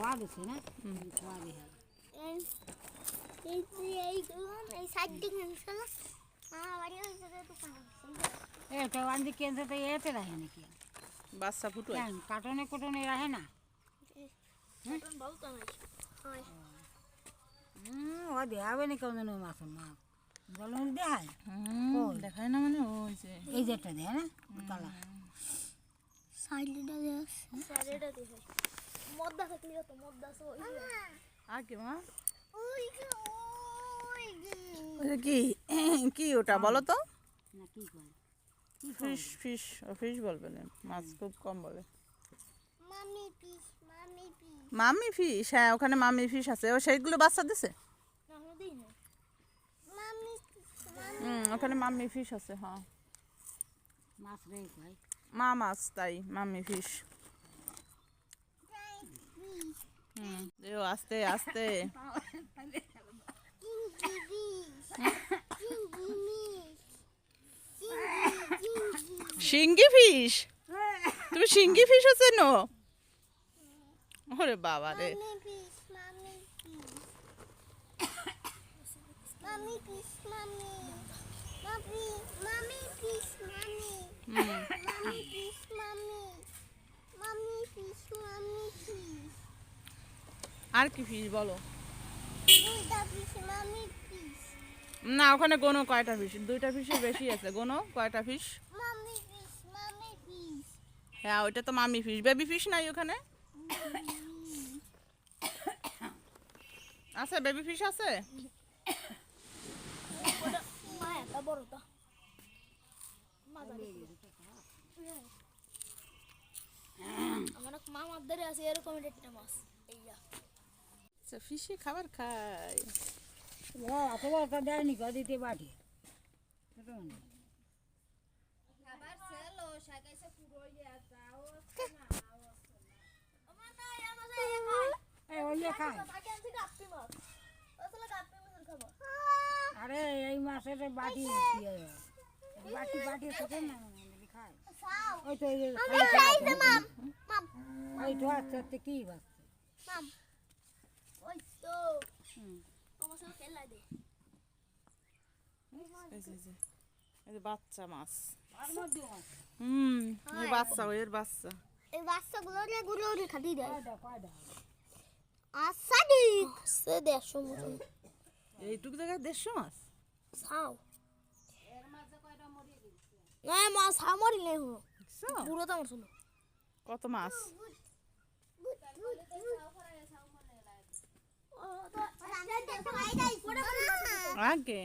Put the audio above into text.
খোয়া দিছে না খোয়া দিয়ে এই সাইড দিকে চলো বাড়ি হয়েছে তো এটা ওয়ান্দি কেন্দ্রে তো এতে রাখে নাকি বাচ্চা ফুটো কাটনে কুটনে রাখে না ও দেখাবে না কেমন মাছ মাছ জল দেখায় দেখায় না মানে ওই যে এই যে একটা দেয় না কালা সাইডটা দেখো মদ্দা থাকলে তো মদ্দা সো আগে মা কি কি ওটা বলো তো না কি করে ফিশ ফিশ ফিশ বলবে না মাছ খুব কম বলে মামি ফিশ হ্যাঁ ওখানে মামি ফিশ আছে ও সেইগুলো বাচ্চা দিছে ওখানে মামি ফিশ আছে হ্যাঁ মাছ রে কই মা মাছ তাই মামি ফিশ আস্তে আস্তে শিঙ্গি ফিশ তুমি শিঙ্গি ফিশ আছে নো ওরে বাবা রে আর কি ফিশ বলো না ওখানে গোনো কয়টা ফিশ দুইটা ফিশের বেশি আছে গোনো কয়টা ফিশ হ্যাঁ ওইটা তো মামি ফিশ বেবি ফিশ নাই ওখানে আছে বেবি ফিশ আছে ফিশি খাবার খায় অত দেয়নি দিতে বাটি আরে এই মাছের বাটি বাটি বাটি থাকে না খায় ওই তো ওই তো আচ্ছা কি বাচ্চা বাচ্চা মাছ বাচ্চা এর বাচ্চা এই বাচ্চাগুলো গুলো খাতি দেয় আচ্ছা ঠিক সে 150 মতো এইটুকু জায়গায় 150 মাছ ছাও না মাছ আমারই নেই হলো পুরো তো আমার ছিল কত মাছ আগে